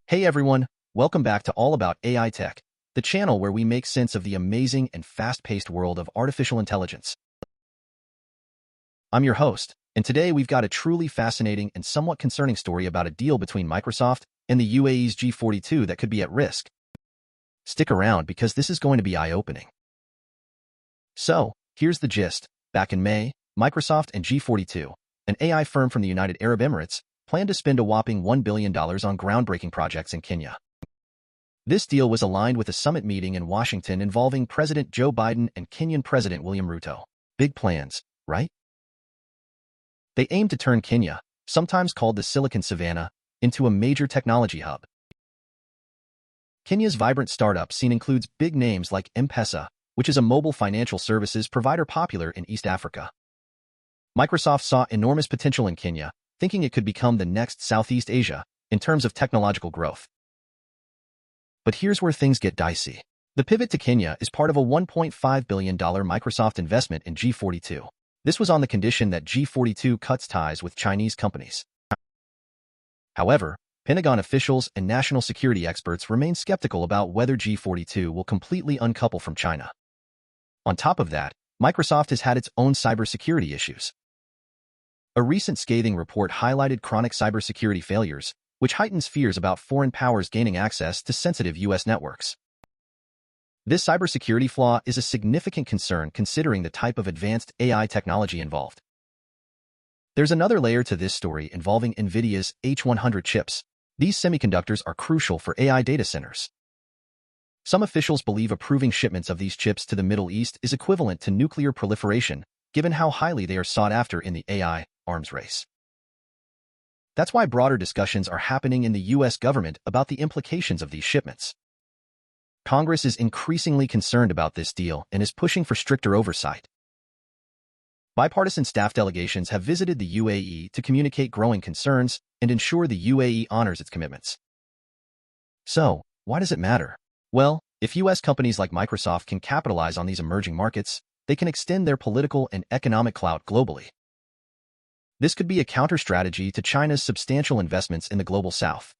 Hey everyone, welcome back to All About AI Tech, the channel where we make sense of the amazing and fast-paced world of artificial intelligence. I'm your host, and today we've got a truly fascinating and somewhat concerning story about a deal between Microsoft and the UAE's G42 that could be at risk. Stick around because this is going to be eye-opening. So, here's the gist. Back in May, Microsoft and G42, an AI firm from the United Arab Emirates, planned to spend a whopping $1 billion on groundbreaking projects in Kenya. This deal was aligned with a summit meeting in Washington involving President Joe Biden and Kenyan President William Ruto. Big plans, right? They aim to turn Kenya, sometimes called the Silicon Savannah, into a major technology hub. Kenya's vibrant startup scene includes big names like M-Pesa, which is a mobile financial services provider popular in East Africa. Microsoft saw enormous potential in Kenya, thinking it could become the next Southeast Asia in terms of technological growth. But here's where things get dicey. The pivot to Kenya is part of a $1.5 billion Microsoft investment in G42. This was on the condition that G42 cuts ties with Chinese companies. However, Pentagon officials and national security experts remain skeptical about whether G42 will completely uncouple from China. On top of that, Microsoft has had its own cybersecurity issues. A recent scathing report highlighted chronic cybersecurity failures, which heightens fears about foreign powers gaining access to sensitive U.S. networks. This cybersecurity flaw is a significant concern considering the type of advanced AI technology involved. There's another layer to this story involving NVIDIA's H100 chips. These semiconductors are crucial for AI data centers. Some officials believe approving shipments of these chips to the Middle East is equivalent to nuclear proliferation, given how highly they are sought after in the AI arms race. That's why broader discussions are happening in the U.S. government about the implications of these shipments. Congress is increasingly concerned about this deal and is pushing for stricter oversight. Bipartisan staff delegations have visited the UAE to communicate growing concerns and ensure the UAE honors its commitments. So, why does it matter? Well, if U.S. companies like Microsoft can capitalize on these emerging markets, they can extend their political and economic clout globally. This could be a counter-strategy to China's substantial investments in the global south.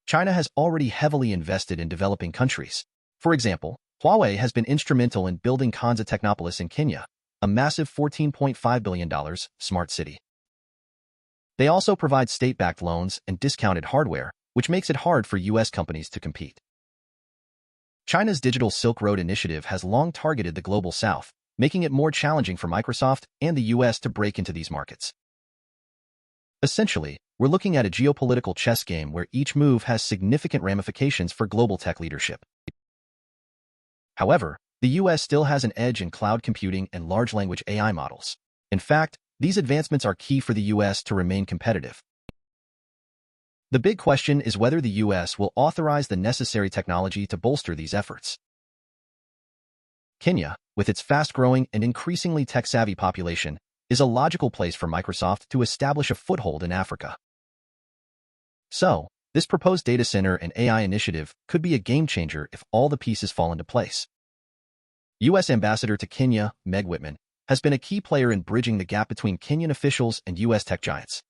China has already heavily invested in developing countries. For example, Huawei has been instrumental in building Kanza Technopolis in Kenya, a massive $14.5 billion smart city. They also provide state-backed loans and discounted hardware, which makes it hard for U.S. companies to compete. China's Digital Silk Road initiative has long targeted the global south, making it more challenging for Microsoft and the U.S. to break into these markets. Essentially, we're looking at a geopolitical chess game where each move has significant ramifications for global tech leadership. However, the U.S. still has an edge in cloud computing and large language AI models. In fact, these advancements are key for the U.S. to remain competitive. The big question is whether the U.S. will authorize the necessary technology to bolster these efforts. Kenya, with its fast-growing and increasingly tech-savvy population, is a logical place for Microsoft to establish a foothold in Africa. So, this proposed data center and AI initiative could be a game-changer if all the pieces fall into place. U.S. Ambassador to Kenya, Meg Whitman, has been a key player in bridging the gap between Kenyan officials and U.S. tech giants.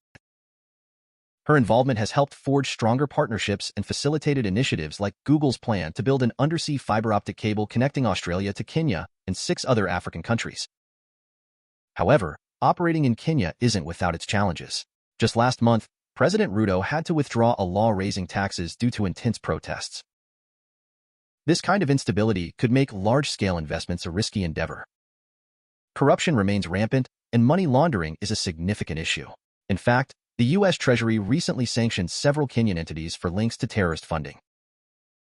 Her involvement has helped forge stronger partnerships and facilitated initiatives like Google's plan to build an undersea fiber optic cable connecting Australia to Kenya and 6 other African countries. However, operating in Kenya isn't without its challenges. Just last month, President Ruto had to withdraw a law raising taxes due to intense protests. This kind of instability could make large-scale investments a risky endeavor. Corruption remains rampant, and money laundering is a significant issue. In fact, the U.S. Treasury recently sanctioned several Kenyan entities for links to terrorist funding.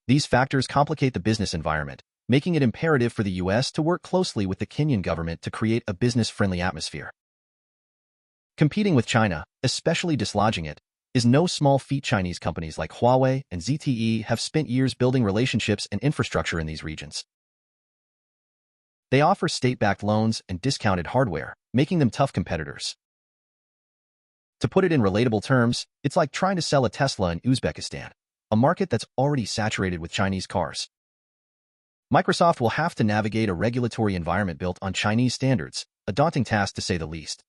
These factors complicate the business environment, making it imperative for the U.S. to work closely with the Kenyan government to create a business-friendly atmosphere. Competing with China, especially dislodging it, is no small feat. Chinese companies like Huawei and ZTE have spent years building relationships and infrastructure in these regions. They offer state-backed loans and discounted hardware, making them tough competitors. To put it in relatable terms, it's like trying to sell a Tesla in Uzbekistan, a market that's already saturated with Chinese cars. Microsoft will have to navigate a regulatory environment built on Chinese standards, a daunting task to say the least.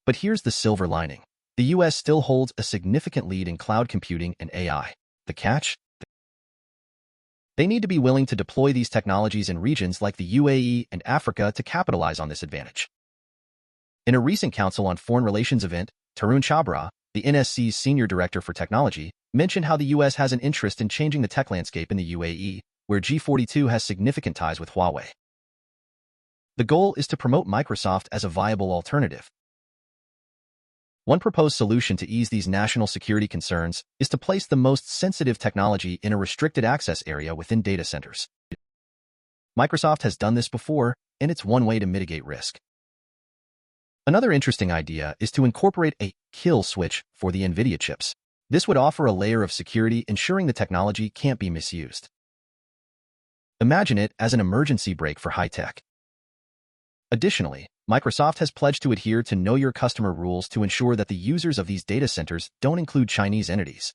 But here's the silver lining. the US still holds a significant lead in cloud computing and AI. The catch? They need to be willing to deploy these technologies in regions like the UAE and Africa to capitalize on this advantage. In a recent Council on Foreign Relations event, Tarun Chhabra, the NSC's senior director for technology, mentioned how the US has an interest in changing the tech landscape in the UAE, where G42 has significant ties with Huawei. The goal is to promote Microsoft as a viable alternative. One proposed solution to ease these national security concerns is to place the most sensitive technology in a restricted access area within data centers. Microsoft has done this before, and it's one way to mitigate risk. Another interesting idea is to incorporate a kill switch for the NVIDIA chips. This would offer a layer of security ensuring the technology can't be misused. Imagine it as an emergency brake for high-tech. Additionally, Microsoft has pledged to adhere to Know Your Customer rules to ensure that the users of these data centers don't include Chinese entities.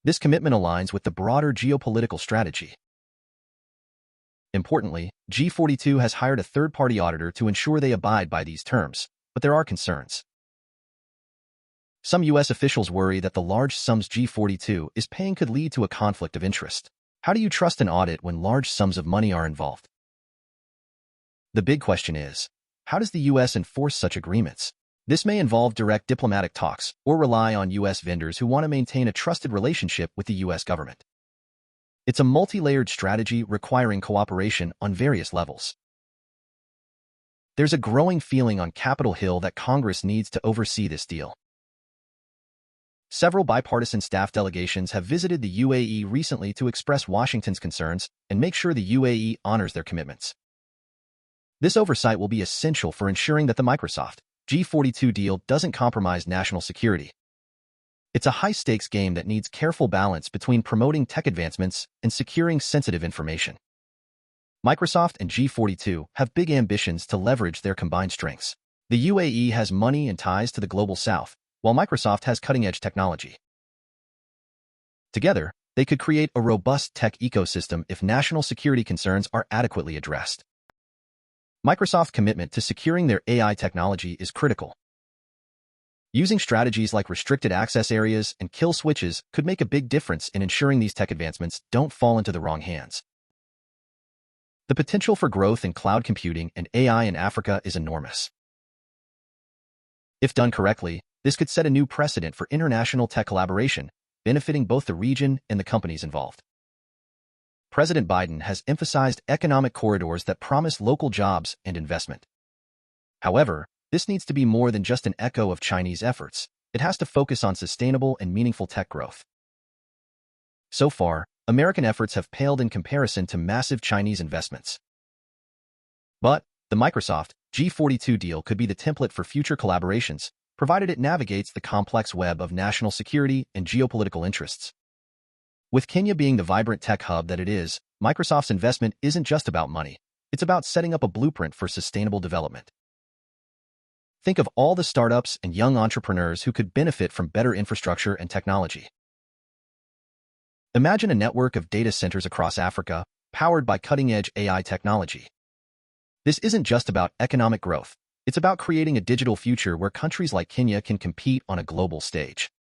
This commitment aligns with the broader geopolitical strategy. Importantly, G42 has hired a third-party auditor to ensure they abide by these terms, but there are concerns. Some U.S. officials worry that the large sums G42 is paying could lead to a conflict of interest. How do you trust an audit when large sums of money are involved? The big question is, how does the U.S. enforce such agreements? This may involve direct diplomatic talks or rely on U.S. vendors who want to maintain a trusted relationship with the U.S. government. It's a multi-layered strategy requiring cooperation on various levels. There's a growing feeling on Capitol Hill that Congress needs to oversee this deal. Several bipartisan staff delegations have visited the UAE recently to express Washington's concerns and make sure the UAE honors their commitments. This oversight will be essential for ensuring that the Microsoft G42 deal doesn't compromise national security. It's a high-stakes game that needs careful balance between promoting tech advancements and securing sensitive information. Microsoft and G42 have big ambitions to leverage their combined strengths. The UAE has money and ties to the global south, while Microsoft has cutting-edge technology. Together, they could create a robust tech ecosystem if national security concerns are adequately addressed. Microsoft's commitment to securing their AI technology is critical. Using strategies like restricted access areas and kill switches could make a big difference in ensuring these tech advancements don't fall into the wrong hands. The potential for growth in cloud computing and AI in Africa is enormous. If done correctly, this could set a new precedent for international tech collaboration, benefiting both the region and the companies involved. President Biden has emphasized economic corridors that promise local jobs and investment. However, this needs to be more than just an echo of Chinese efforts. It has to focus on sustainable and meaningful tech growth. So far, American efforts have paled in comparison to massive Chinese investments. But the Microsoft G42 deal could be the template for future collaborations, provided it navigates the complex web of national security and geopolitical interests. With Kenya being the vibrant tech hub that it is, Microsoft's investment isn't just about money. It's about setting up a blueprint for sustainable development. Think of all the startups and young entrepreneurs who could benefit from better infrastructure and technology. Imagine a network of data centers across Africa, powered by cutting-edge AI technology. This isn't just about economic growth. It's about creating a digital future where countries like Kenya can compete on a global stage.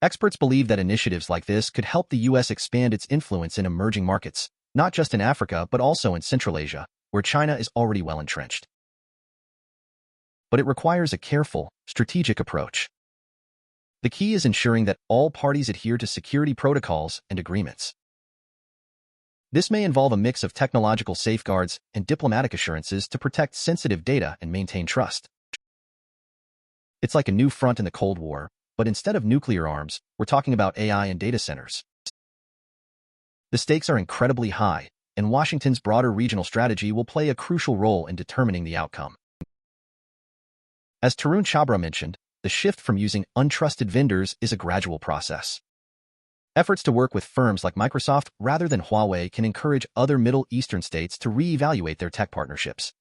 Experts believe that initiatives like this could help the U.S. expand its influence in emerging markets, not just in Africa but also in Central Asia, where China is already well entrenched. But it requires a careful, strategic approach. The key is ensuring that all parties adhere to security protocols and agreements. This may involve a mix of technological safeguards and diplomatic assurances to protect sensitive data and maintain trust. It's like a new front in the Cold War, but instead of nuclear arms, we're talking about AI and data centers. The stakes are incredibly high, and Washington's broader regional strategy will play a crucial role in determining the outcome. As Tarun Chhabra mentioned, the shift from using untrusted vendors is a gradual process. Efforts to work with firms like Microsoft rather than Huawei can encourage other Middle Eastern states to re-evaluate their tech partnerships.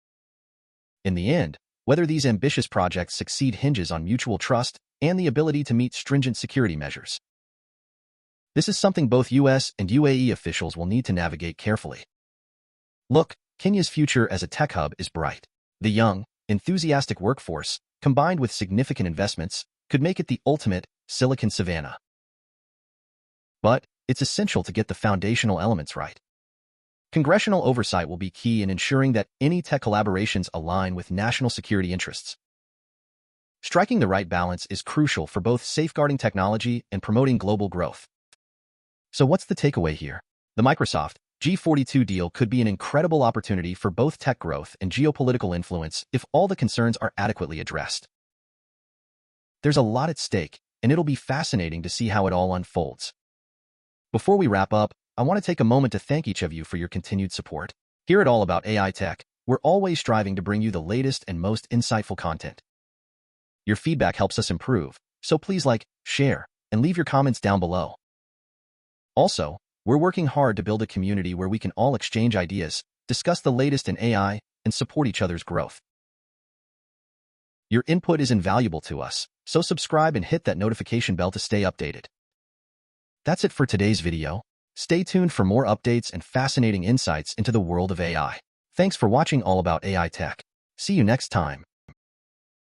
In the end, whether these ambitious projects succeed hinges on mutual trust and the ability to meet stringent security measures. This is something both US and UAE officials will need to navigate carefully. Look, Kenya's future as a tech hub is bright. The young, enthusiastic workforce, combined with significant investments, could make it the ultimate silicon savanna. But it's essential to get the foundational elements right. Congressional oversight will be key in ensuring that any tech collaborations align with national security interests. Striking the right balance is crucial for both safeguarding technology and promoting global growth. So what's the takeaway here? The Microsoft-G42 deal could be an incredible opportunity for both tech growth and geopolitical influence if all the concerns are adequately addressed. There's a lot at stake, and it'll be fascinating to see how it all unfolds. Before we wrap up, I want to take a moment to thank each of you for your continued support. Here at All About AI Tech, we're always striving to bring you the latest and most insightful content. Your feedback helps us improve, so please like, share, and leave your comments down below. Also, we're working hard to build a community where we can all exchange ideas, discuss the latest in AI, and support each other's growth. Your input is invaluable to us, so subscribe and hit that notification bell to stay updated. That's it for today's video. Stay tuned for more updates and fascinating insights into the world of AI. Thanks for watching All About AI Tech. See you next time.